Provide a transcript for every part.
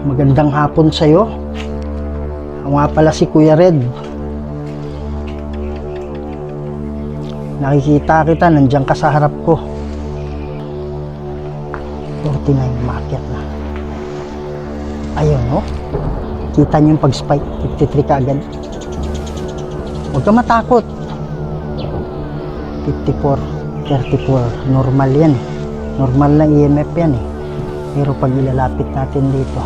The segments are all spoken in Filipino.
Magandang hapon sa'yo. Ako nga pala si Kuya Red. Nakikita kita, nandiyan ka sa harap ko. 49, maakyat na. Ayun, no? Kita niyo yung pag-spike, 53 ka agad. Huwag ka matakot. 54, 34, normal yan. Normal na EMF yan eh. Pero pag ilalapit natin dito,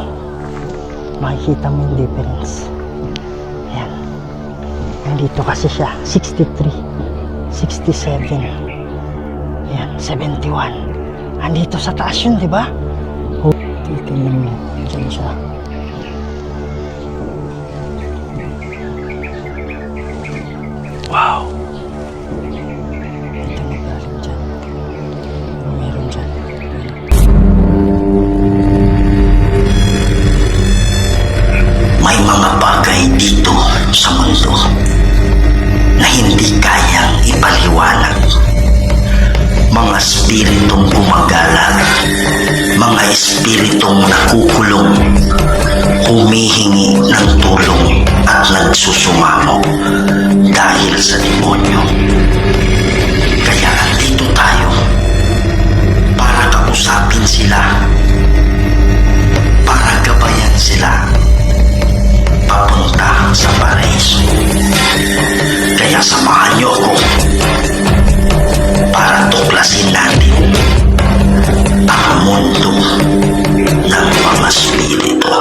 makikita mo yung difference. Ayan. Nandito kasi siya, 63, 67, ayan, 71. Andito sa taas yun, di ba? Oh, titingnan mo. Diyan siya. Wow! Ito naglalim dyan. Meron dyan. May mga bagay dito sa mundo na hindi kayang ipaliwanag. Mga espiritong gumagala, mga espiritong nakukulong, humihingi ng tulong at nagsusumamo dahil sa demonyo. Kaya andito tayo para kausapin sila, para gabayan sila papunta sa paraiso. Kaya samahan niyo ako para tuklasin natin ang mundo ng mga spirito.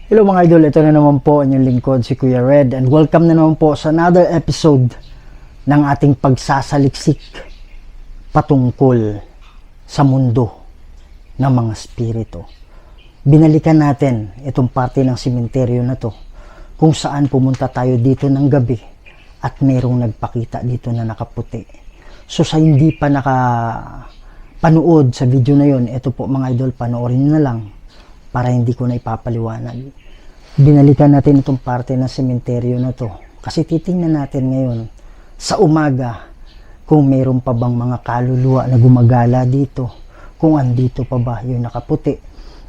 Hello mga idol, ito na naman po ang inyong lingkod, si Kuya Red, and welcome na naman po sa another episode ng ating pagsasaliksik patungkol sa mundo ng mga spirito. Binalikan natin itong parte ng sementeryo na to, kung saan pumunta tayo dito ng gabi at merong nagpakita dito na nakaputi. So sa hindi pa nakapanood sa video na yon, ito po mga idol, panoorin nyo na lang para hindi ko na ipapaliwanag. Binalikan natin itong parte ng sementeryo na to kasi titingnan natin ngayon sa umaga kung mayroon pa bang mga kaluluwa na gumagala dito, kung andito pa ba yung nakaputi,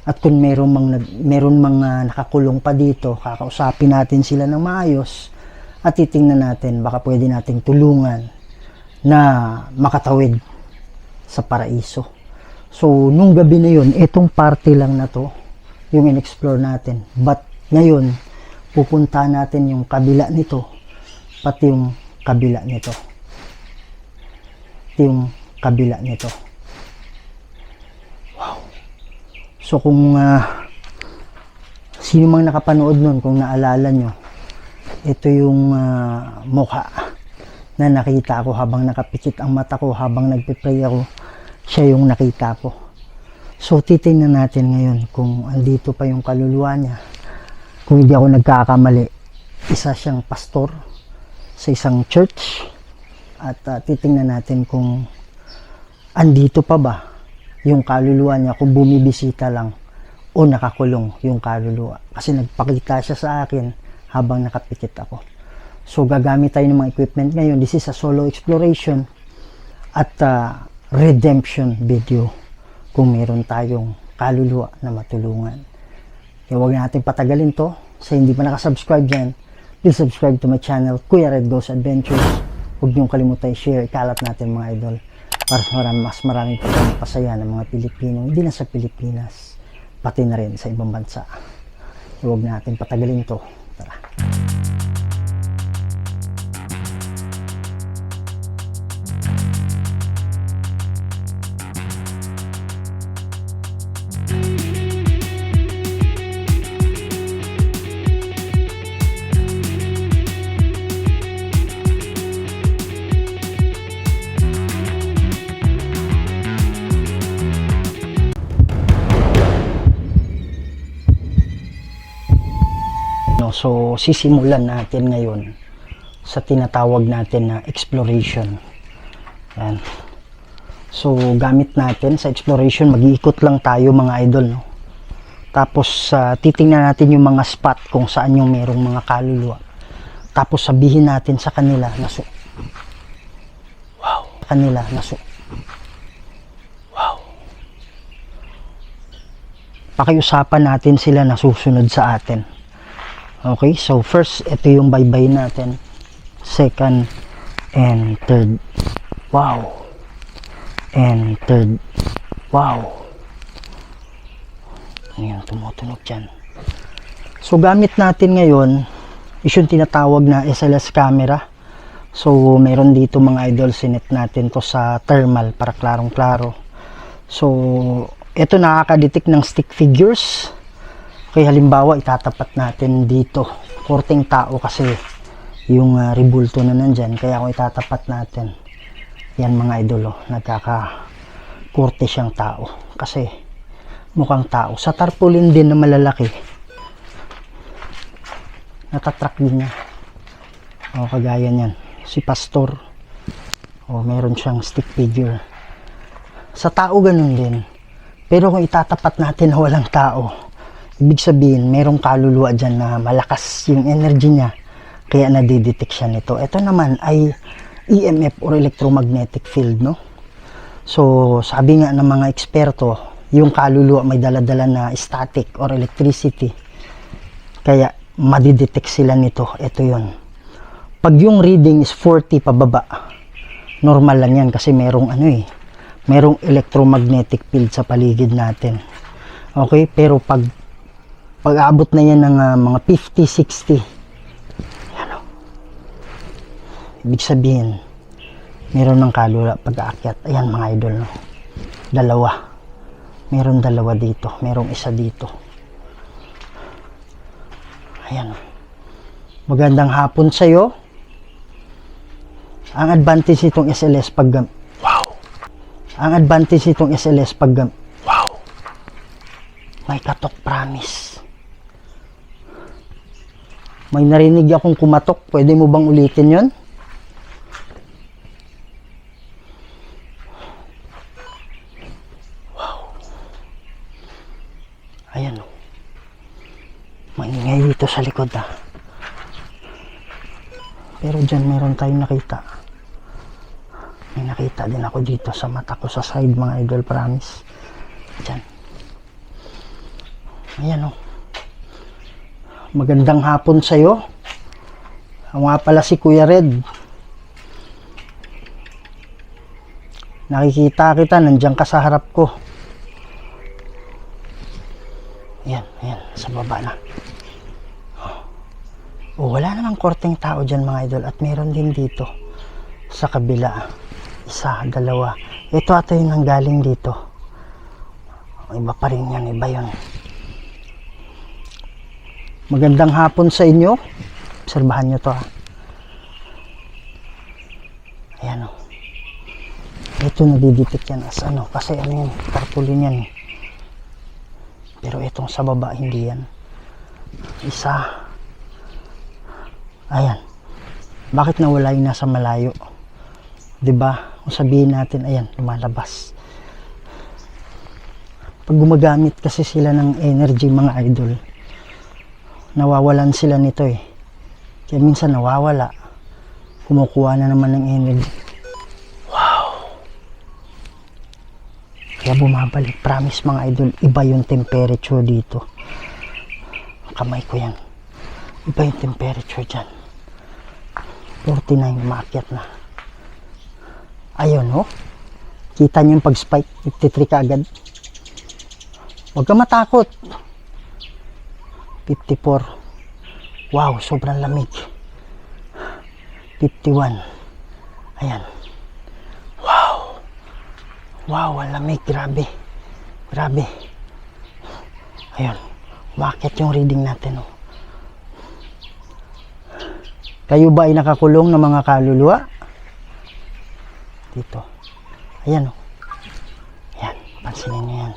at kung mayroon mga nakakulong pa dito, kakausapin natin sila ng maayos at titingnan natin baka pwede nating tulungan na makatawid sa paraiso. So nung gabi na yun, itong parte lang na to yung in-explore natin, but ngayon pupunta natin yung kabila nito, pati yung kabila nito, yung kabila nito. Wow! So kung sino mang nakapanood nun, kung naalala nyo, ito yung mukha na nakita ko habang nakapikit ang mata ko, habang nagpipray ako, siya yung nakita ko. So titingnan natin ngayon kung andito pa yung kaluluwa niya. Kung hindi ako nagkakamali, isa siyang pastor sa isang church, at titingnan natin kung andito pa ba yung kaluluwa niya, kung bumibisita lang o nakakulong yung kaluluwa. Kasi nagpakita siya sa akin habang nakapikit ako. So gagamit tayo ng mga equipment ngayon. This is a solo exploration at redemption video kung meron tayong kaluluwa na matulungan. Kaya huwag natin patagalin to. Sa hindi pa nakasubscribe dyan, please subscribe to my channel, Kuya Red Goes Adventures. Huwag niyong kalimutan i-share, ikalat natin mga idol, para mas maraming pasaya ng mga Pilipino, hindi na sa Pilipinas, pati na rin sa ibang bansa. Huwag natin patagalin to. Tara. So sisimulan natin ngayon sa tinatawag natin na exploration. Yan. So gamit natin sa exploration, mag-iikot lang tayo mga idol, no? Tapos titingnan natin yung mga spot kung saan yung merong mga kaluluwa. Tapos sabihin natin sa kanila na pakiusapan natin sila na susunod sa atin. Okay, so first, ito yung baybay natin. Second and third. Wow. And third. Wow. Ayan, tumutunog dyan. So gamit natin ngayon is yung tinatawag na SLS camera. So meron dito mga idol, sinet natin to sa thermal para klarong klaro. So ito nakaka-detect ng stick figures. Okay, halimbawa itatapat natin dito, korteng tao kasi yung rebulto na nandyan, kaya kung itatapat natin yan mga idol, nagkaka-korte siyang tao kasi mukhang tao. Sa tarpaulin din na malalaki, natatrack din niya. O kagaya niyan, si pastor, o meron siyang stick figure. Sa tao ganun din. Pero kung itatapat natin na walang tao, ibig sabihin merong kaluluwa dyan na malakas yung energy niya, kaya nadidetect siya nito. Ito naman ay EMF or electromagnetic field, no? So sabi nga ng mga eksperto, yung kaluluwa may daladala na static or electricity, kaya madidetect sila nito. Ito yun. Pag yung reading is 40 pababa, normal lang yan kasi merong merong electromagnetic field sa paligid natin. Okay, pero pag abot na yan ng mga 50, 60, yan, ibig sabihin meron ng kaluluwa pag-aakyat. Ayan mga idol, no? Dalawa. Meron dalawa dito, merong isa dito. Ayan. Magandang hapon sa iyo. Ang advantage nitong SLS pag may katok, promise. May narinig akong kumatok. Pwede mo bang ulitin yon? Wow. Ayan. Maingay dito sa likod Pero dyan meron tayong nakita. May nakita din ako dito sa mata ko sa side mga idol, promise. Diyan. Ayan Magandang hapon sa'yo. Ako nga pala si Kuya Red. Nakikita kita, nandiyan ka sa harap ko. Ayan, sa baba na. Wala namang korteng tao dyan mga idol. At meron din dito sa kabila. Isa, dalawa. Ito ata yung nanggaling dito. Iba pa rin yan, iba yun. Magandang hapon sa inyo. Obserbahan nyo to Ayan Ito nadidetect yan as kasi yan, tarpaulin yan Pero itong sa baba, hindi yan. Isa. Ayan. Bakit nawala yung nasa malayo? 'Di ba? Kung sabihin natin, ayan, lumalabas. Pag gumagamit kasi sila ng energy mga idol, nawawalan sila nito Kaya minsan nawawala. Kumukuha na naman ng energy. Wow! Kaya bumabalik. Promise mga idol, iba yung temperature dito. Kamay ko yan. Iba yung temperature dyan. 49, umakyat na. Ayun Kita nyo yung pag-spike. 53 ka agad. Huwag ka matakot. 54. Wow, sobrang lamig. 51. Ayan. Wow. Wow, ang lamig. Grabe. Ayun. Umakyat yung reading natin Kayo ba ay nakakulong ng mga kaluluwa? Dito. Ayan Ayan, pansinin nyo yan.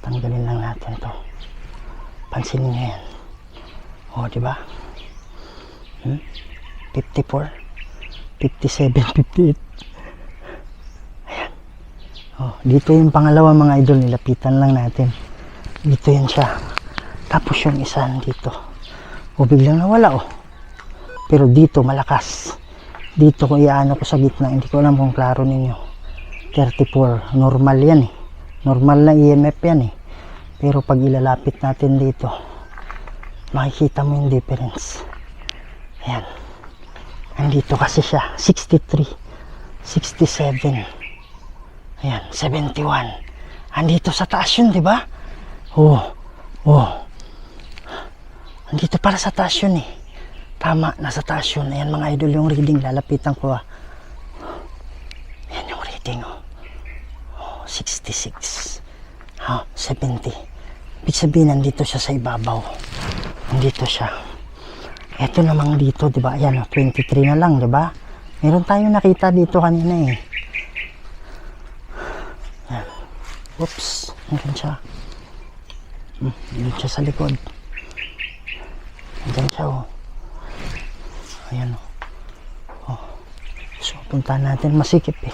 Tanggalin lang natin to. Pansinin nyo yan. Diba? 54, 57, 58. Ayan. Dito yung pangalawa mga idol, nilapitan lang natin. Dito yan siya. Tapos yung isa dito. O biglang nawala oh. Pero dito malakas. Dito kung iano ko sa gitna, hindi ko alam kung klaro ninyo. 34. Normal yan eh. Normal na EMF yan eh. Pero pag ilalapit natin dito, makikita mo yung difference. Ayan. Andito kasi siya. 63. 67. Ayan. 71. Andito sa taas yun, di ba? Oh. Andito para sa taas yun eh. Tama, nasa taas yun. Ayan mga idol yung reading. Lalapitan ko ah. Ayan yung reading oh. 66. 70. Ibig sabihin, nandito siya sa ibabaw. Nandito siya. Ito namang dito, di ba? Ayan, 23 na lang, di ba? Meron tayong nakita dito kanina eh. Ayan. Oops, nandun siya. Nandun siya sa likod. Nandun siya, oh. Ayan, oh. So, puntahan natin. Masikip eh.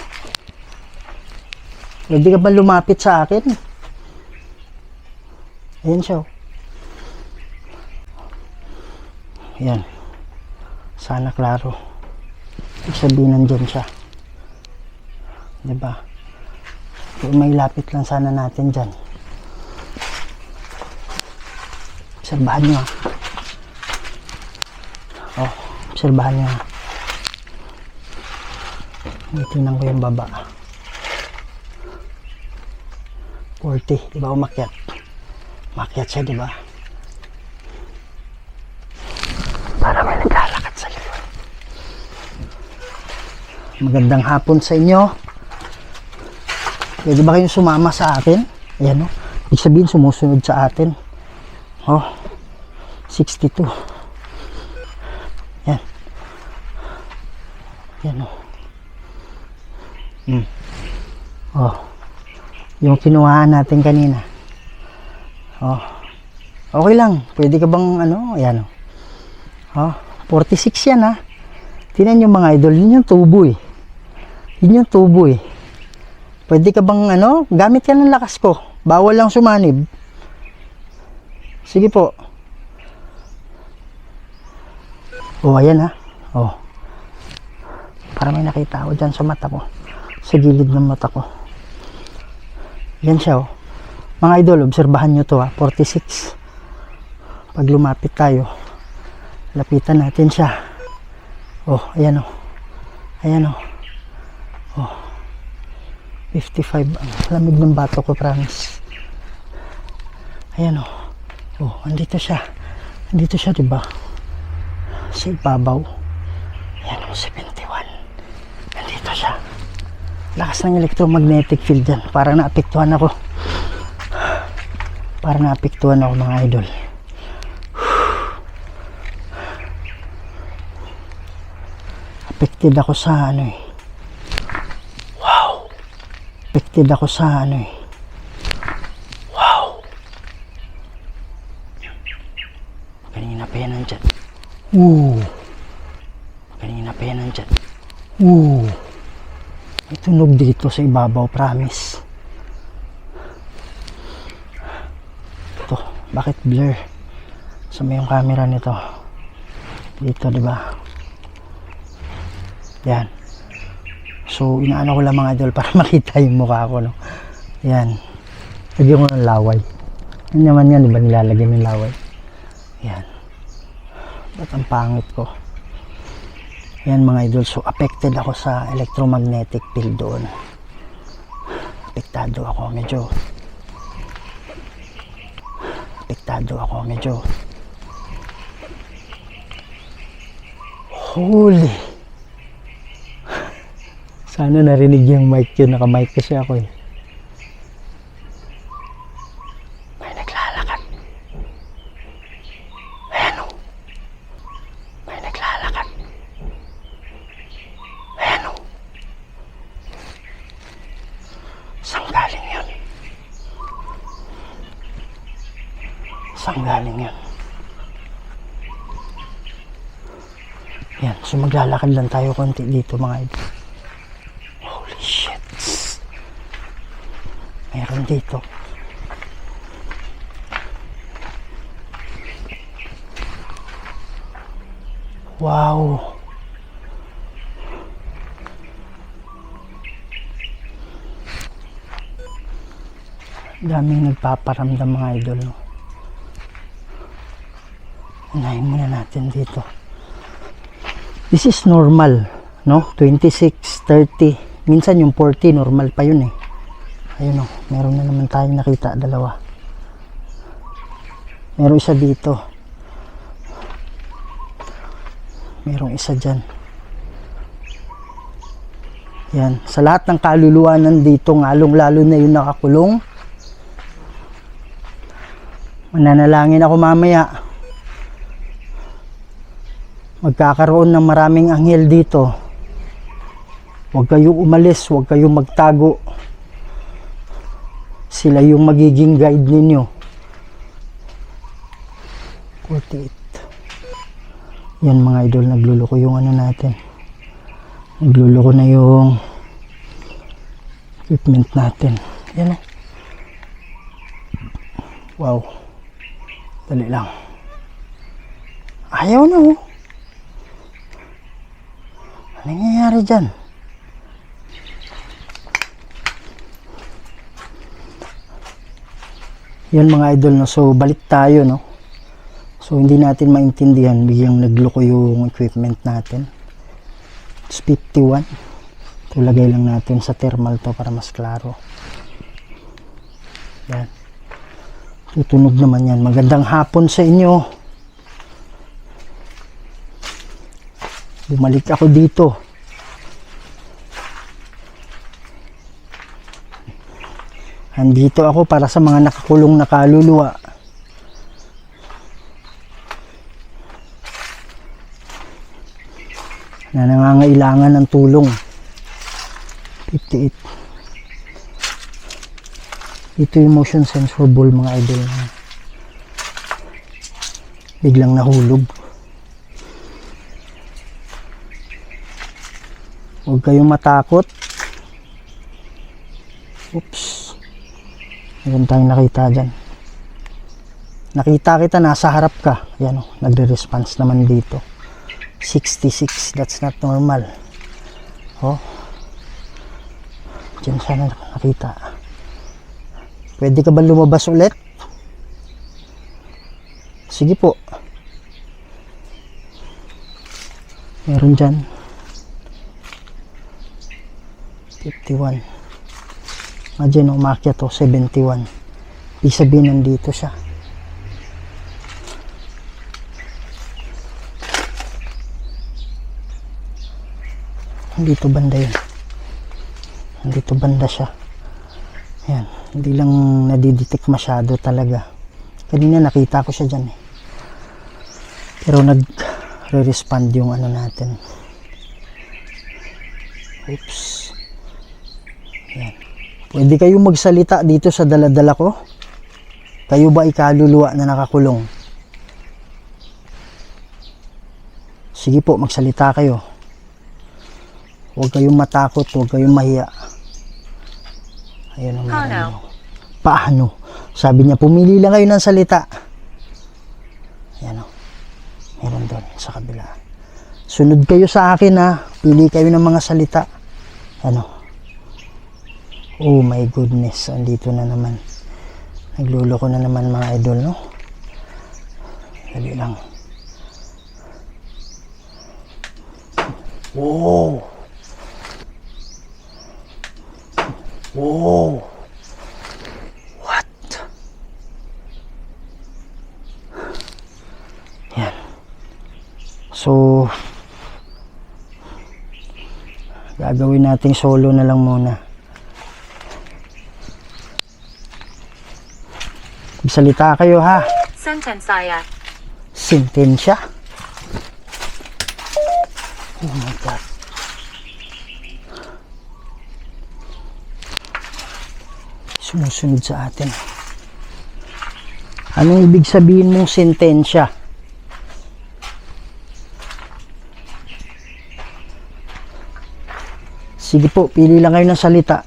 Pwede ka ba lumapit sa akin? Ayan siya, oh. Ayan. Sana klaro. Ibig sabihin nandyan siya. Diba? Kung may lapit lang sana natin dyan. Obserbahan nyo. Oh, obserbahan nyo. Tingnan ko yung baba. 40. Diba umakyat? Umakyat siya, diba? Para may naglalakad sa likod. Magandang hapon sa inyo. Pwede ba kayong sumama sa akin? Ayan o. Ibig sabihin sumusunod sa atin. Oh. 62. Yan. Yan o. Oh. Yung kinuhaan natin kanina. Oh. Okay lang. Pwede ka bang ano? Ayan o. Oh, 46 yan ha. Tingnan nyo mga idol, yun yung tubo eh. Yun yung tubo eh. Pwede ka bang ano, gamit ka ng lakas ko. Bawal lang sumanib. Sige po. Oh, ayan ha. Oh. Para may nakita ako dyan sa mata ko. Sa gilid ng mata ko. Yan siya oh. Mga idol, obserbahan nyo to ha. 46. Pag lumapit tayo, lapitan natin siya. Oh, ayan oh. Ayan oh. Oh. 55. Ang lamig ng bato ko, promise. Ayan oh. Oh, andito siya. Andito siya, diba? Sa ibabaw. Ayan oh, 71. Andito siya. Lakas ng electromagnetic field dyan. Parang naapektuhan ako. Parang naapektuhan ako mga idol. Affected ako sa ano eh. Wow. Affected ako sa ano eh. Wow. Kanina pa yan nandyan. Kanina pa yan nandyan. May tunog dito sa ibabaw, promise. Ito, bakit blur? Sa may yung camera nito. Dito, diba? Yan. So, inaano ko lang mga idol para makita yung mukha ko, no? Yan. Lagyan ko ng laway. Yan naman yan, diba nilalagyan ng laway? Yan. Ba't ang pangit ko? Yan mga idol. So, affected ako sa electromagnetic field doon. Apektado ako medyo. Holy. Sana narinig yung mic yun. Naka-mic kasi ako eh. May naglalakad. Ayan o. May naglalakad. Ayan o. Saan galing yun? Saan galing yun? Yan. So maglalakad lang tayo konti dito mga idol. Meron dito. Wow. Daming nagpaparamdam mga idol. No? Unahin muna natin dito. This is normal, no? 26, 30. Minsan yung 40, normal pa yun eh. Ayun o, meron na naman tayong nakita, dalawa. Meron isa dito. Merong isa dyan. Yan. Sa lahat ng kaluluwa nandito, lalong-lalo na yung nakakulong. Mananalangin ako mamaya. Magkakaroon ng maraming anghel dito. Huwag kayong umalis, huwag kayong magtago. Sila yung magiging guide ninyo. 48. Yan mga idol, nagluloko yung ano natin. Nagluloko na yung equipment natin. Yan o. Wow. Dali lang. Ayaw na oh. Ano nangyayari dyan? Yan mga idol, no? So balik tayo, no? So hindi natin maintindihan, biglang nagloko yung equipment natin. It's 51. Ito lagay lang natin sa thermal to para mas klaro. Yan. Tutunog naman yan. Magandang hapon sa inyo. Bumalik ako dito. Andito ako para sa mga nakakulong na kaluluwa. Na nangangailangan ng tulong. 58. Ito yung motion sensor ball mga idol. Biglang nahulog. Huwag kayong matakot. Oops. Meron tayong nakita dyan. Nakita kita, nasa harap ka. Ayan o, nagre-response naman dito. 66, that's not normal. Oh. Diyan sana nakita. Pwede ka ba lumabas ulit? Sige po. Meron dyan. 51. Imagine, umakyat to, 71. Ibig sabihin, nandito siya. Dito banda yun. Dito banda siya. Ayan. Hindi lang nadidetect masyado talaga. Kanina nakita ko siya dyan eh. Pero nag-respond yung ano natin. Oops. Ayan. Pwede kayong magsalita dito sa daladala ko. Kayo ba ikaluluwa na nakakulong? Sige po, magsalita kayo. Huwag kayong matakot, huwag kayong mahiya. Ayun ang meron. Paano? Sabi niya, pumili lang kayo ng salita. Ayan o. Meron doon sa kabila. Sunod kayo sa akin ha. Pili kayo ng mga salita. Ano? Oh my goodness. Andito na naman. Nagluloko na naman mga idol, no? Dali lang. Wow! Wow! What? Yan. So, gagawin nating solo na lang muna. Salita kayo ha. Sentensya. Sentensya? Oh my God. Sumusunod sa atin. Anong ibig sabihin mong sentensya? Sige po, pili lang kayo ng salita.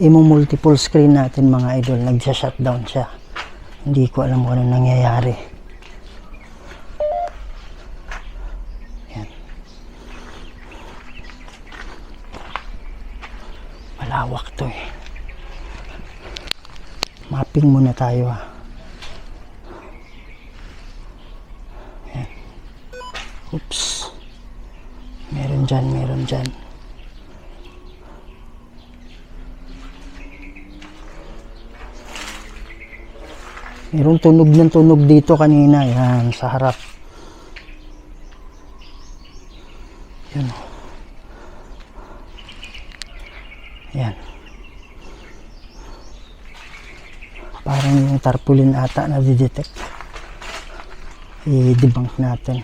multiple screen natin mga idol, nagsha-shutdown siya. Hindi ko alam kung ano nangyayari. Yan. Malawak to eh. Mapping muna tayo ha. Yan. Oops. Meron dyan, meron dyan. Mayroong tunog ng tunog dito kanina. Yan, sa harap. Yan. Yan. Parang yung tarpaulin ata na didetect. I-debunk natin.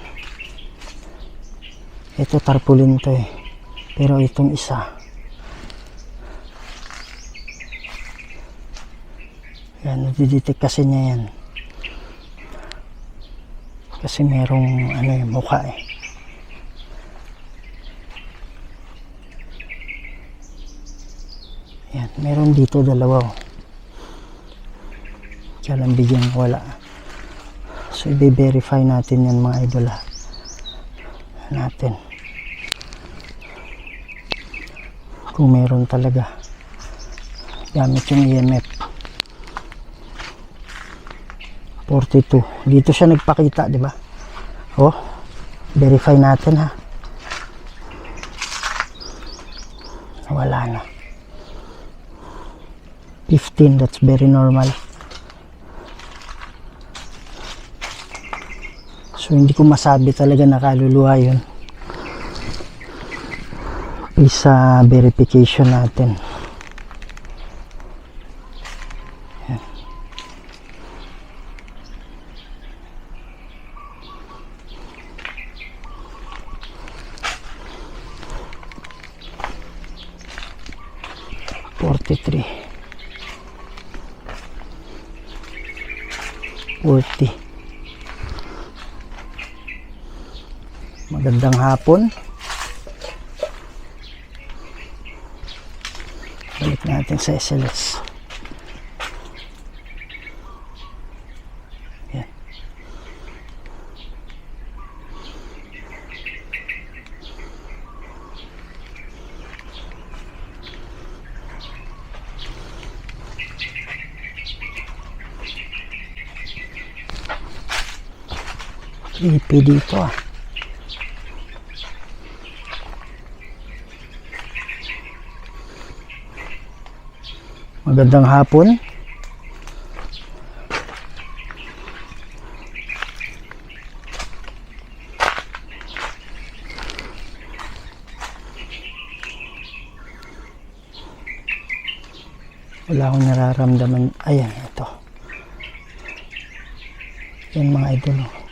Ito tarpaulin to eh. Pero itong isa. Yan, nadidetect kasi niya yan. Kasi merong ano yung mukha eh. Yan, meron dito dalawa. Kaya lang bigyan wala. So i-verify natin yan mga idol ha. Natin. Kung meron talaga. Gamit yung EMF. 42. Dito siya nagpakita, di ba? Oh, verify natin ha. Wala na. 15, that's very normal. So hindi ko masabi talaga nakaluluwa yun. Isa verification natin. 43 40. Magandang hapon. Balik natin sa SLS. Yan. EP dito ah. Magandang hapon. Wala akong nararamdaman. Ayan, ito. Yan mga idol.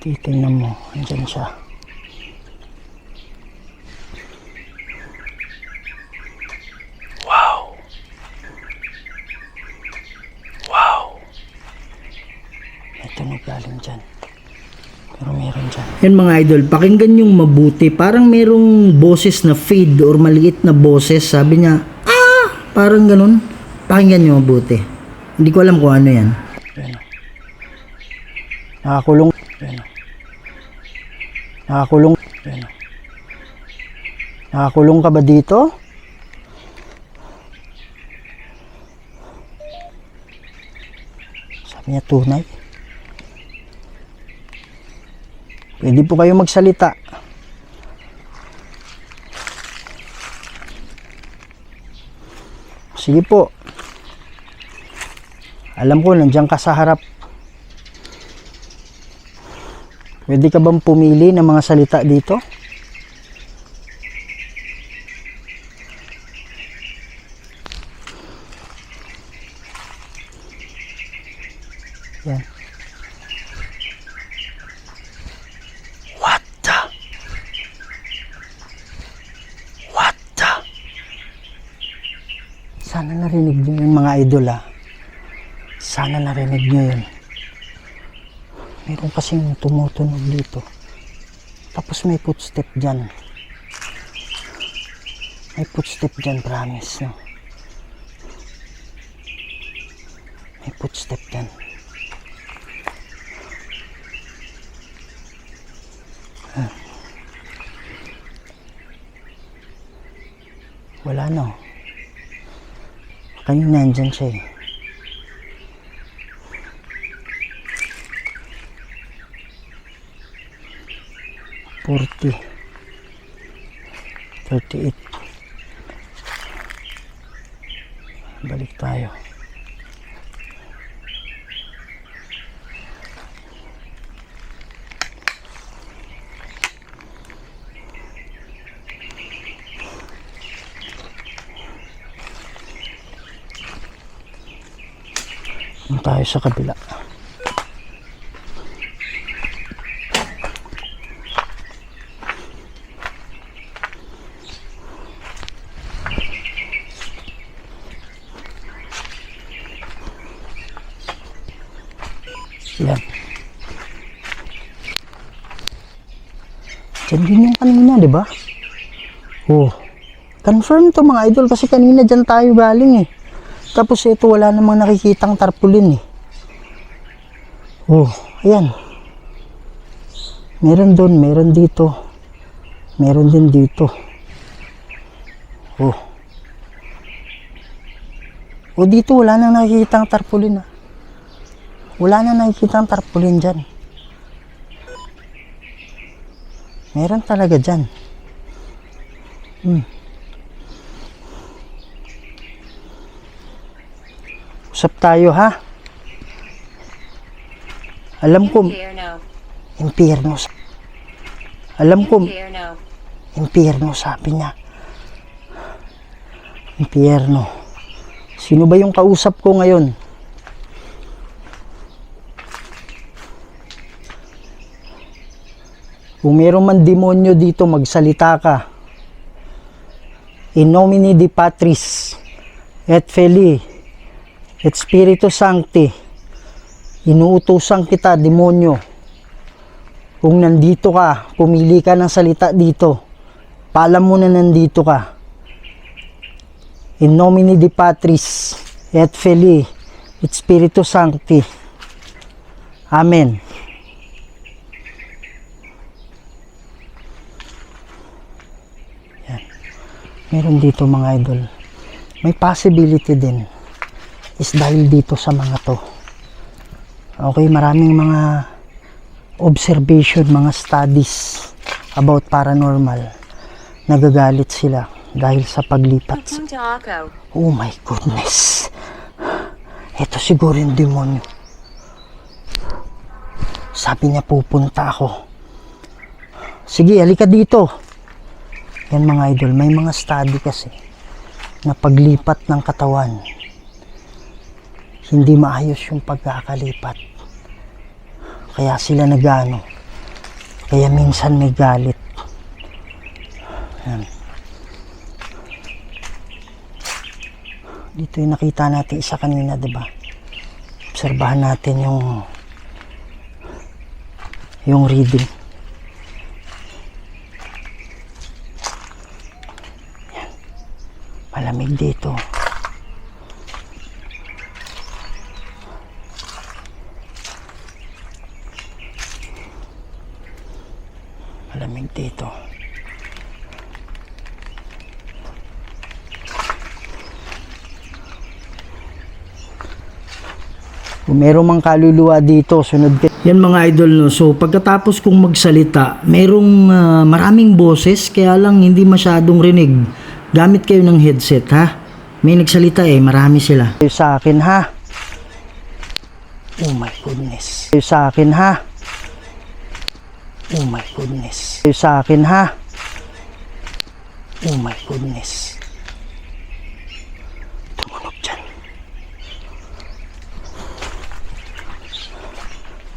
Titingnan mo, andyan siya. Wow! Wow! May tunog galing dyan. Pero meron dyan. Yan mga idol, pakinggan yung mabuti. Parang merong boses na fade or maliit na boses. Sabi niya, ah! Parang ganun. Pakinggan nyo mabuti. Hindi ko alam kung ano yan. Yan. Nakakulong. Yan. Nakakulong. Yan. Nakakulong ka ba dito? Sabi niya tunay. Pwede po kayo magsalita. Sige po. Alam ko nandiyan ka sa harap. Pwede ka bang pumili ng mga salita dito? Yan. What the? What the? Sana narinig niyo yung mga idol ah. Sana narinig niyo yun. Meron kasing tumutunog dito. Tapos may footstep dyan. May footstep dyan, promise, no? May footstep dyan. Wala, no? Kanina nandyan siya eh. $40, $38. Balik tayo. Tayo sa kabila. Yan. Diyan din yung kanina, di ba? Oh. Confirm to mga idol kasi kanina dyan tayo galing eh. Tapos ito wala namang nakikitang tarpaulin eh. Oh, ayan. Meron doon, meron dito. Meron din dito. Oh. O dito wala nang nakikitang tarpaulin ah. Wala nang nakikitang tarpaulin dyan. Meron talaga dyan. Usap tayo ha. Alam ko impyerno. Alam ko impyerno sabi niya. Impyerno. Sino ba yung kausap ko ngayon? Kung meron man demonyo dito, magsalita ka. In nomine di Patris et Filii et Spiritus Sancti, inuutusan kita, demonyo. Kung nandito ka, pumili ka ng salita dito. Paalam mo na nandito ka. In nomine di Patris et Filii et Spiritus Sancti. Amen. Yan. Meron dito mga idol. May possibility din is dahil dito sa mga to. Okay, maraming mga observation, mga studies about paranormal. Nagagalit sila dahil sa paglipat. Oh my goodness. Ito siguro yung demonyo. Sabi niya pupunta ako. Sige, halika dito. Yan mga idol, may mga study kasi na paglipat ng katawan. Hindi maayos yung pagkakalipat. Kaya sila nagano. Kaya minsan may galit. Yan. Dito yung nakita natin isa kanina, diba? Obserbahan natin yung reading. Yan. Malamig dito. Malamig dito. Kung meron mang kaluluwa dito, sunod ka. Yan mga idol, no? So pagkatapos kong magsalita, merong maraming boses, kaya lang hindi masyadong rinig. Gamit kayo ng headset, ha? May nagsalita eh, marami sila. Sa akin, ha? Oh my goodness. Sa akin, ha? Oh my goodness. Sa akin, ha? Oh my goodness. Tumunog dyan.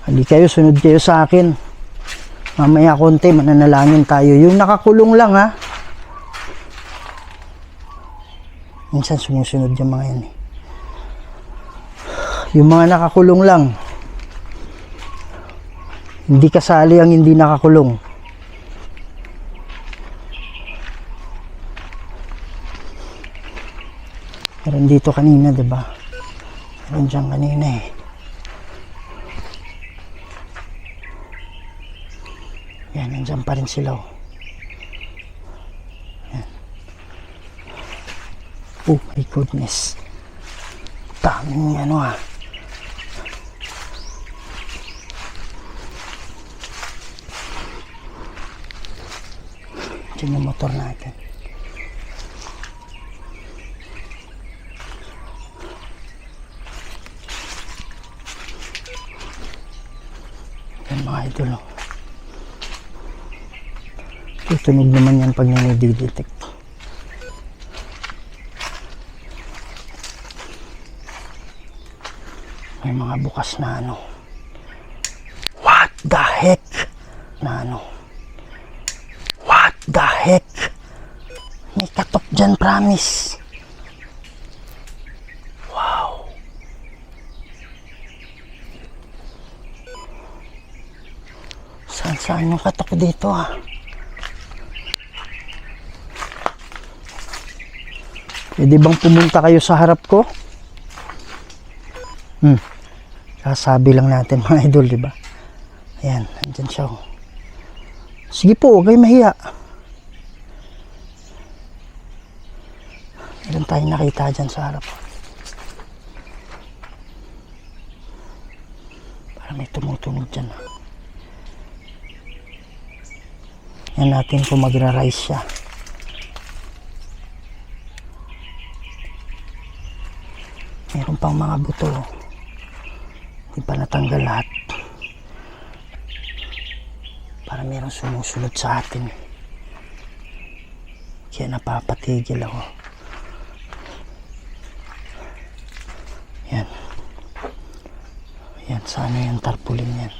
Hindi kayo, sunod kayo sa akin. Mamaya konti, mananalangin tayo. Yung nakakulong lang, ha? Minsan sumusunod yung mga yan, eh. Yung mga nakakulong lang. Hindi kasali ang hindi nakakulong. Meron dito kanina, diba? Meron dyan kanina eh. Yan, nandyan pa rin sila. Oh. Yan. Oh my goodness. Daming ano ah. Diyan yung motor natin. Yan mga idol. Oh. Tutunog naman yan pag nilididetect. May mga bukas na ano. What the heck? Na ano. What the heck? May katok dyan, promise. Wow. Saan yung katok dito ah? Pwede bang pumunta kayo sa harap ko? Sasabi lang natin mga idol, diba? Ayan, andyan siya. Oh. Sige po, huwag kayo mahiya. Meron tayong nakita dyan sa harap. Parang may tumutunog dyan. Yan natin kung magra-rise siya. Meron pang mga buto. Hindi pa natanggal lahat. Para meron sumusunod sa atin. Kaya napapatigil ako. Yan. Yan, sana yung tarpaulin yan.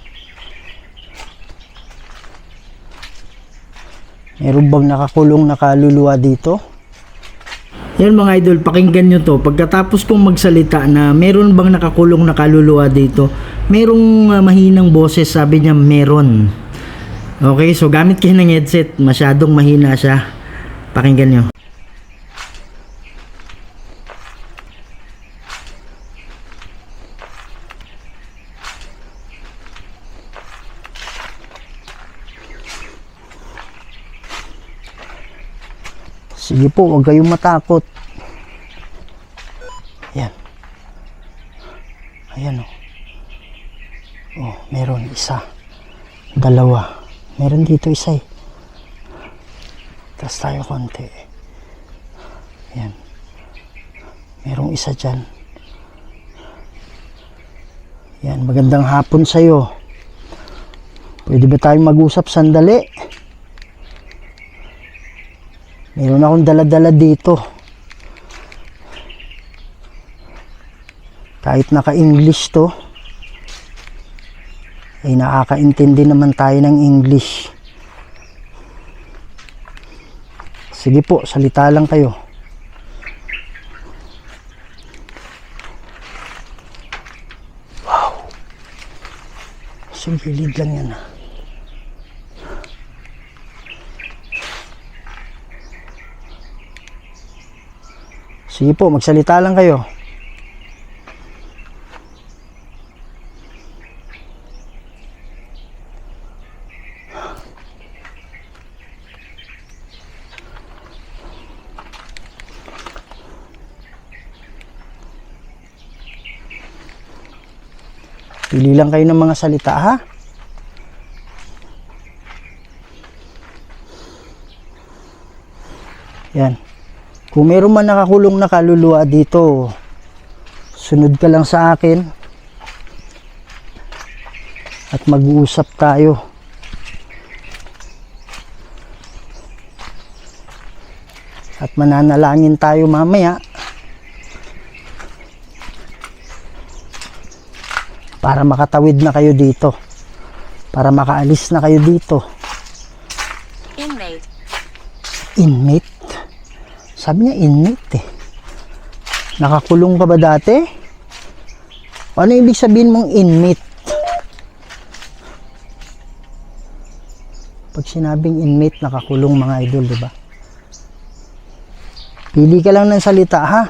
Meron bang nakakulong na kaluluwa dito? Yan mga idol, pakinggan nyo to. Pagkatapos kong magsalita na meron bang nakakulong na kaluluwa dito, merong mahinang boses, sabi niya meron. Okay, so gamit kayo ng headset, masyadong mahina siya. Pakinggan nyo. Sige po, huwag kayong matakot. Yan. Ayan o. Oh, meron isa. Dalawa. Meron dito isa eh. Taas tayo konti. Yan. Merong isa dyan. Yan, magandang hapon sa'yo. Pwede ba tayong mag-usap sandali? Meron akong dala-dala dito. Kahit naka-English to, ay nakakaintindi naman tayo ng English. Sige po, salita lang kayo. Wow. Sa gilid lang yan ah. Sige po, magsalita lang kayo. Pili lang kayo ng mga salita, ha? Yan. Kung meron man nakakulong na kaluluwa dito, sunod ka lang sa akin at mag-uusap tayo. At mananalangin tayo mamaya para makatawid na kayo dito, para makaalis na kayo dito. Inmate. Inmate? Sabi niya inmate eh. Nakakulong ka ba dati? Ano ibig sabihin mong inmate? Pag sinabing inmate, nakakulong mga idol, di ba? Pili ka lang ng salita, ha?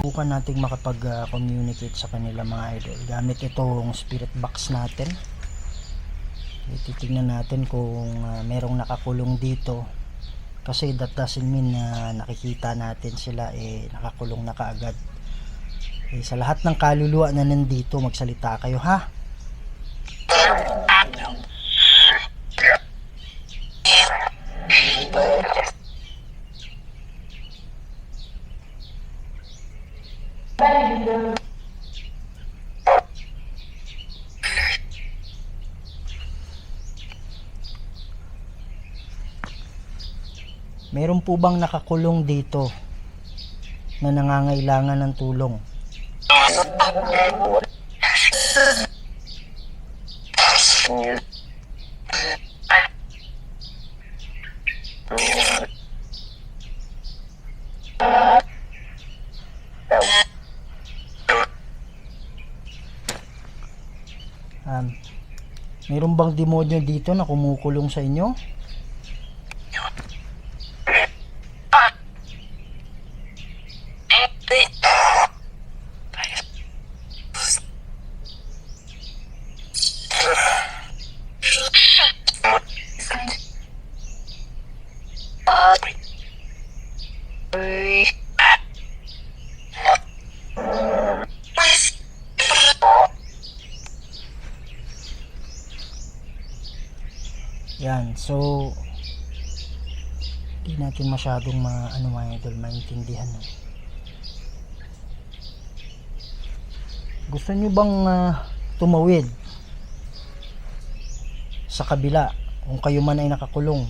Subukan nating makapag-communicate sa kanila mga idol gamit itong spirit box natin. Titignan natin kung merong nakakulong dito, kasi that doesn't mean na nakikita natin sila nakakulong na kaagad. Sa lahat ng kaluluwa na nandito, magsalita kayo, ha? Meron po bang nakakulong dito na nangangailangan ng tulong? Meron bang demonyo dito na kumukulong sa inyo? Yan, so hindi natin masyadong mga idol maintindihan. Gusto nyo bang tumawid sa kabila kung kayo man ay nakakulong?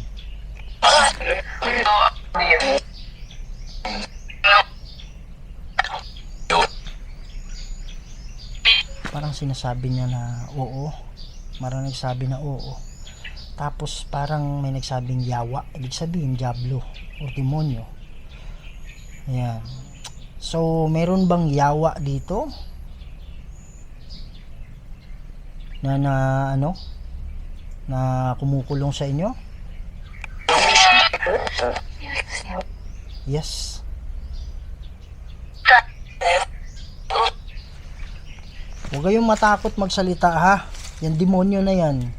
Parang sinasabi niya na oo, marang nagsabi na oo. Tapos parang may nagsabing yawa, ibig sabihin diablo o demonyo. Ayan. So meron bang yawa dito na na kumukulong sa inyo? Yes. Huwag kayong matakot magsalita, ha. Yan demonyo na yan,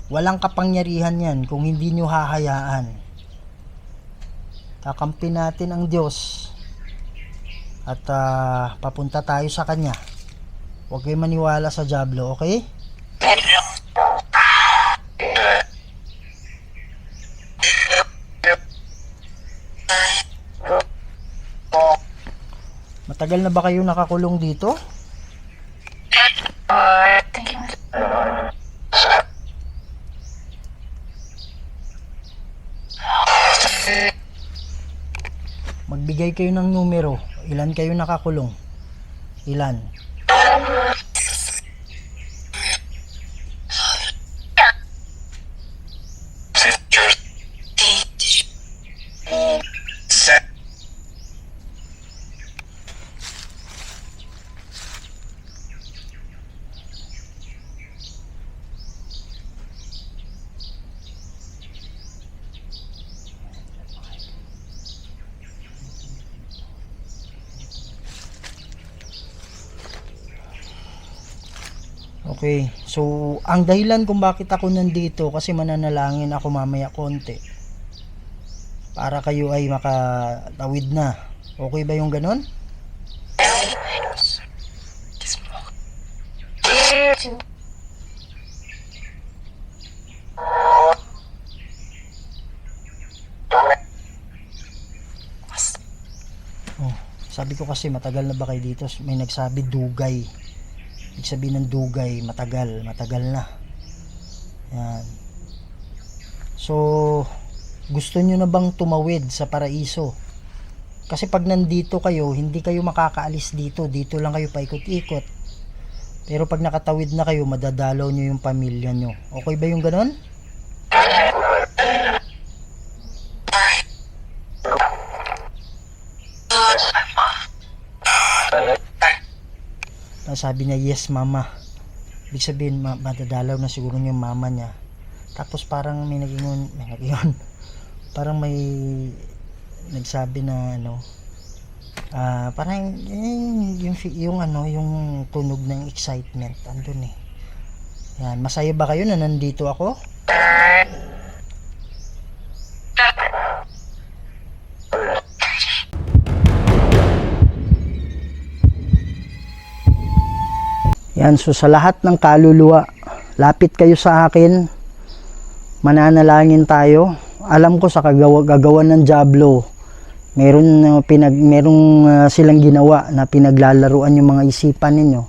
walang kapangyarihan yan kung hindi nyo hahayaan. Kakampi natin ang Diyos at papunta tayo sa Kanya. Huwag kayo maniwala sa diablo, okay? Matagal na ba kayo nakakulong dito? Magbigay kayo ng numero. Ilan kayo nakakulong? Ilan? Okay, so ang dahilan kung bakit ako nandito, kasi mananalangin ako mamaya konti para kayo ay makatawid na. Okay ba yung ganon? Oh, sabi ko kasi matagal na ba kayo dito? May nagsabi dugay. Ibig sabihin ng dugay, matagal na. Yan. So, gusto nyo na bang tumawid sa paraiso? Kasi pag nandito kayo, hindi kayo makakaalis dito. Dito lang kayo paikot-ikot. Pero pag nakatawid na kayo, madadalaw nyo yung pamilya nyo. Okay ba yung ganon? Sabi niya, yes mama. Ibig sabihin, madadalaw na siguro yung mama niya. Tapos parang may nagingon, parang may nagsabi na ano, parang yung tunog ng excitement andun eh. Yan, masaya ba kayo na nandito ako? Yan, so sa lahat ng kaluluwa, lapit kayo sa akin, mananalangin tayo. Alam ko sa gagawan ng Diablo, merong silang ginawa na pinaglalaruan yung mga isipan ninyo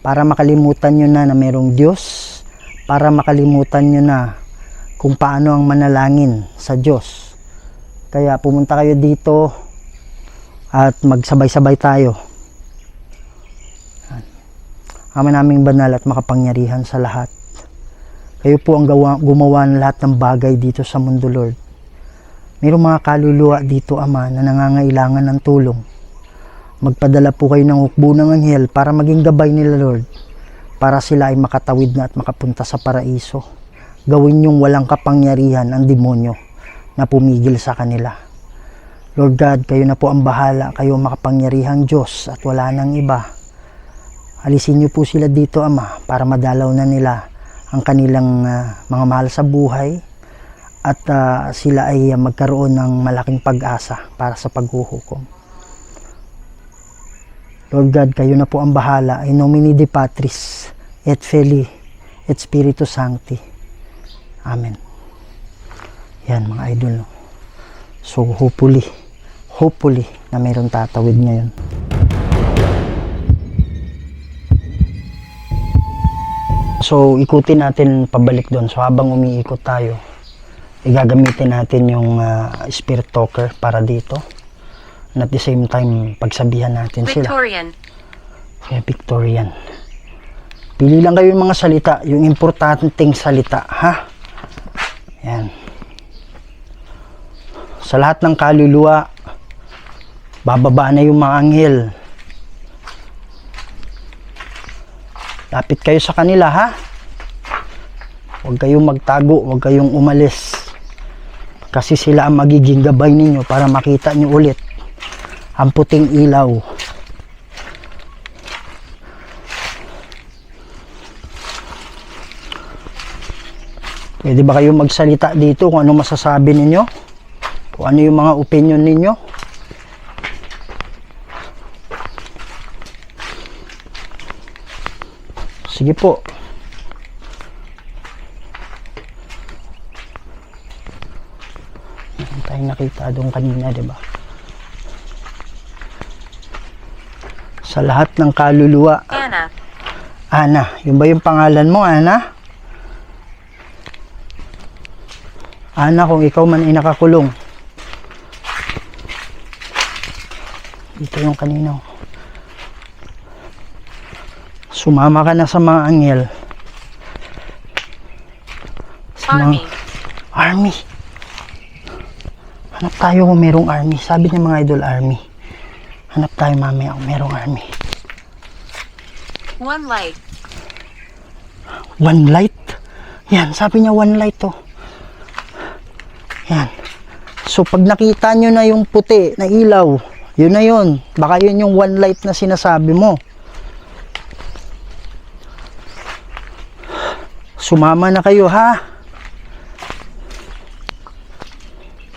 para makalimutan nyo na merong Diyos, para makalimutan nyo na kung paano ang manalangin sa Diyos. Kaya pumunta kayo dito at magsabay-sabay tayo. Ama naming banal at makapangyarihan sa lahat. Kayo po ang gumawa ng lahat ng bagay dito sa mundo, Lord. Mayroong mga kaluluwa dito, Ama, na nangangailangan ng tulong. Magpadala po kayo ng hukbo ng anghel para maging gabay nila, Lord. Para sila ay makatawid na at makapunta sa paraiso. Gawin yung walang kapangyarihan ang demonyo na pumigil sa kanila. Lord God, kayo na po ang bahala. Kayo ang makapangyarihang Diyos at wala nang iba. Alisin niyo po sila dito, Ama, para madalaw na nila ang kanilang mga mahal sa buhay at sila ay magkaroon ng malaking pag-asa para sa paghuhukom. Lord God, kayo na po ang bahala. In nomine Dei Patris et Filii et Spiritus Sancti. Amen. Yan mga idol. So hopefully na mayroong tatawid ngayon. So, ikutin natin pabalik doon. So, habang umiikot tayo, igagamitin natin yung spirit talker para dito. And at the same time, pagsabihan natin Victorian. sila. Kaya Victorian. Pili lang kayo yung mga salita, yung importanteng salita, ha? Yan. Sa lahat ng kaluluwa, bababa na yung mga anghel. Lapit kayo sa kanila, ha? Huwag kayong magtago, huwag kayong umalis. Kasi sila ang magiging gabay ninyo para makita nyo ulit ang puting ilaw. Pwede ba kayong magsalita dito kung ano masasabi ninyo? Kung ano yung mga opinion ninyo? Sige po. Meron tayong nakita doon kanina, di ba? Sa lahat ng kaluluwa. Anna. Ana, yun ba yung pangalan mo, Ana? Ana, kung ikaw man ay nakakulong. Dito yung kanina. Sumama ka na sa mga anghel. Sa Army. Army. Hanap tayo kung merong army. Sabi niya mga idol, army. Hanap tayo mamaya kung merong army. One light. One light? Yan, sabi niya one light to. Yan. So pag nakita nyo na yung puti na ilaw, yun na yun. Baka yun yung one light na sinasabi mo. Sumama na kayo, ha?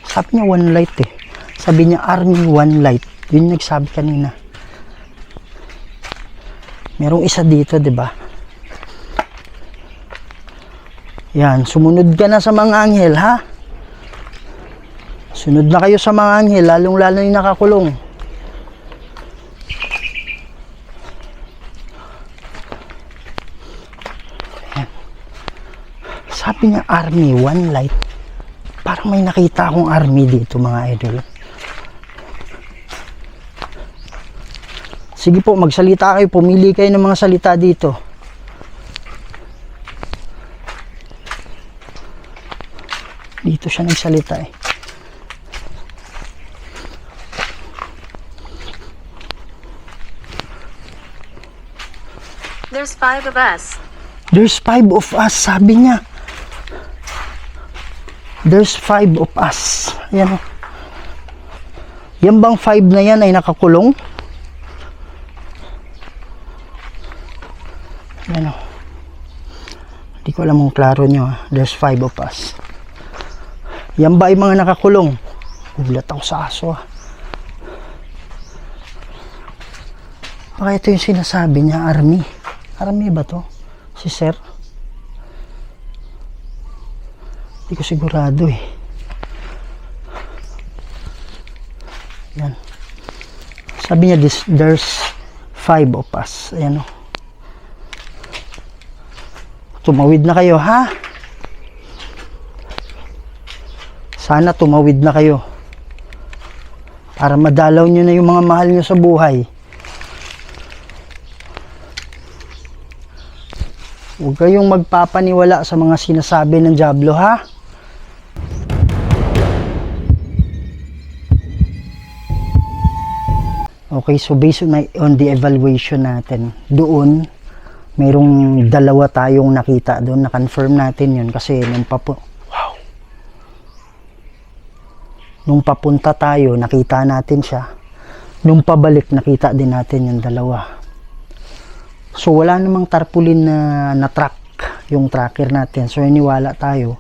Sabi niya one light eh. Sabi niya army one light. Yun yung nagsabi kanina. Merong isa dito, 'di ba? Yan, sumunod ka na sa mga anghel, ha? Sunod na kayo sa mga anghel, lalong-lalo yung nakakulong. Sabi niya army, one light. Parang may nakita akong army dito mga idol. Sige po, magsalita kayo. Pumili kayo ng mga salita dito. Dito siya nagsalita eh. There's 5 of us. There's 5 of us, sabi niya. There's 5 of us. Ayan o. Yan bang 5 na yan ay nakakulong? Ayan o. Hindi ko alam kung klaro nyo ha. There's 5 of us. Yan ba ay mga nakakulong? Gulat ako sa aso ha. Baka ito yung sinasabi niya, army. Army ba to? Si sir? Hindi ko sigurado eh. Yan. Sabi niya, there's 5 of us. Ayan o. Tumawid na kayo, ha? Sana tumawid na kayo. Para madalaw nyo na yung mga mahal nyo sa buhay. Huwag kayong magpapaniwala sa mga sinasabi ng Diablo, ha? Okay, so based on the evaluation natin, doon, mayroong 2 tayong nakita doon. Na-confirm natin yun kasi nung papunta tayo, nakita natin siya. Nung pabalik, nakita din natin yung 2. So wala namang tarpaulin na track yung tracker natin. So iniwala tayo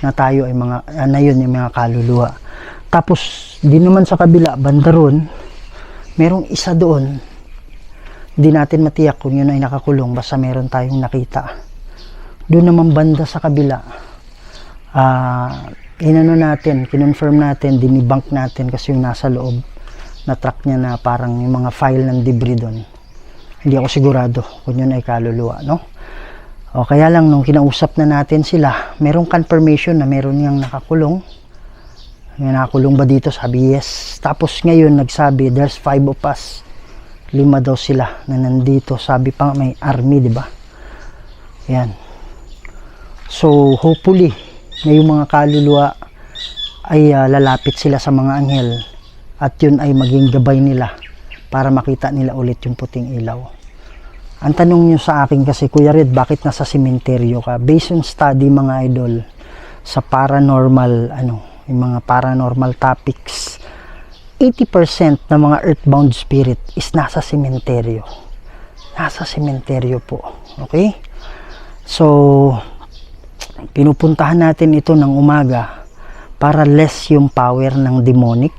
na tayo ay na yun yung mga kaluluwa. Tapos di naman sa kabila, banda ron, merong isa doon. Di natin matiyak kung yun ay nakakulong, basta meron tayong nakita. Doon naman banda sa kabila, kinonfirm natin, dinibank natin kasi yung nasa loob na truck niya na parang yung mga file ng debris doon. Hindi ako sigurado kung yun ay kaluluwa, no? O kaya lang nung kinausap na natin sila, merong confirmation na meron niyang nakakulong. May nakakulong ba dito? Sabi yes. Tapos ngayon nagsabi there's 5 of us. 5 daw sila na nandito. Sabi pa may army, di ba? Yan. So hopefully na yung mga kaluluwa ay lalapit sila sa mga anghel at yun ay maging gabay nila para makita nila ulit yung puting ilaw. Ang tanong nyo sa akin kasi, Kuya Red, bakit nasa sementeryo ka? Based on study mga idol, sa paranormal, yung mga paranormal topics, 80% ng mga earthbound spirit is nasa sementeryo. Nasa sementeryo po. Okay? So, pinupuntahan natin ito ng umaga para less yung power ng demonic.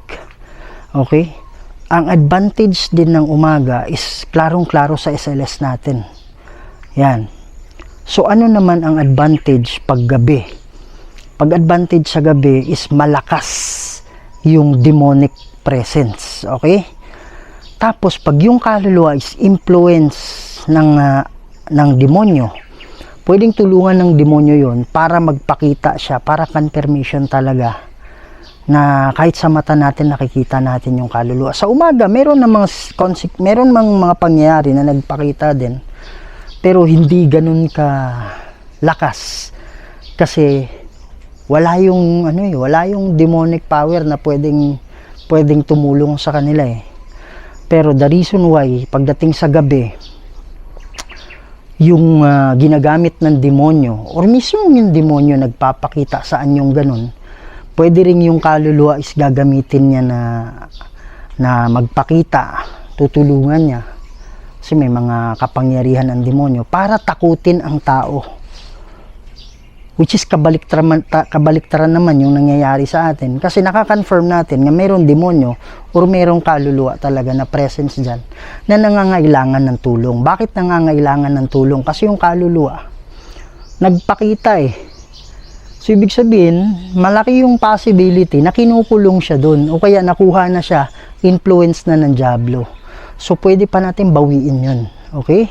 Okay? Ang advantage din ng umaga is klarong-klaro sa SLS natin. Yan. So ano naman ang advantage pag gabi? Pag advantage sa gabi is malakas yung demonic presence. Okay? Tapos pag yung kaluluwa is influence ng demonyo, pwedeng tulungan ng demonyo yon para magpakita siya, para confirmation talaga na kahit sa mata natin nakikita natin yung kaluluwa. Sa umaga, meron mang mga pangyayari na nagpakita din. Pero hindi ganun ka lakas. Kasi wala yung wala yung demonic power na pwedeng tumulong sa kanila eh. Pero the reason why pagdating sa gabi, yung ginagamit ng demonyo or mismo yung demonyo nagpapakita saan yung ganun, pwede rin yung kaluluwa is gagamitin niya na magpakita, tutulungan niya. Kasi may mga kapangyarihan ng demonyo para takutin ang tao. Which is kabaliktaran naman yung nangyayari sa atin. Kasi nakakonfirm natin na mayroong demonyo or mayroong kaluluwa talaga na presence dyan na nangangailangan ng tulong. Bakit nangangailangan ng tulong? Kasi yung kaluluwa nagpakita eh. So, ibig sabihin, malaki yung possibility na kinukulong siya doon o kaya nakuha na siya, influence na ng Diablo. So, pwede pa natin bawiin yun. Okay?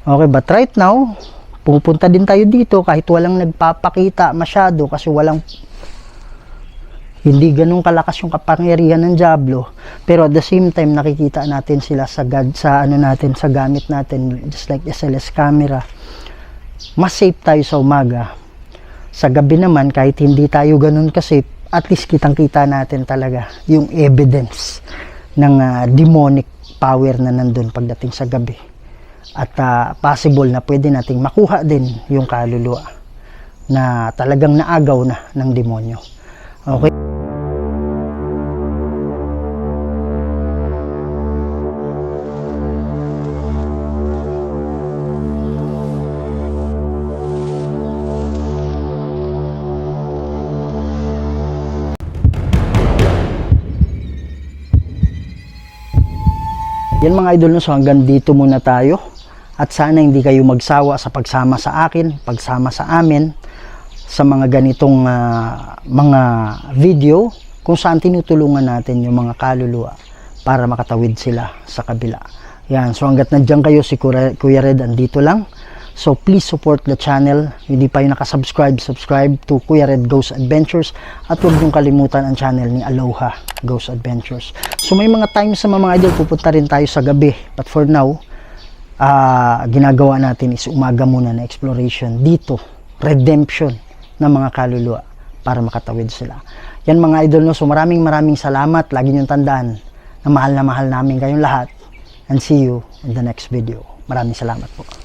Okay, but right now, pupunta din tayo dito kahit walang nagpapakita masyado kasi hindi ganun kalakas yung kapangyarihan ng Diablo. Pero at the same time, nakikita natin sila sa gamit natin, just like SLS camera. Mas safe tayo sa umaga. Sa gabi naman, kahit hindi tayo ganun kasi, at least kitang-kita natin talaga yung evidence ng demonic power na nandun pagdating sa gabi. At possible na pwede nating makuha din yung kaluluwa na talagang naagaw na ng demonyo. Okay? Yan mga idol, no? So hanggang dito muna tayo. At sana hindi kayo magsawa sa pagsama sa akin, pagsama sa amin sa mga ganitong mga video kung saan tinutulungan natin yung mga kaluluwa para makatawid sila sa kabila. Yan, so hanggat nandiyan kayo, si Kuya Red andito lang. So please support the channel. Hindi pa yung nakasubscribe, subscribe to Kuya Red Ghost Adventures. At huwag niyong kalimutan ang channel ni Aloha Ghost Adventures. So may mga times sa mga idol, pupunta rin tayo sa gabi. But for now, ginagawa natin is umaga muna na exploration dito. Redemption ng mga kaluluwa para makatawid sila. Yan mga idol, no? So maraming salamat. Lagi niyong tandaan na mahal namin kayong lahat. And see you in the next video. Maraming salamat po.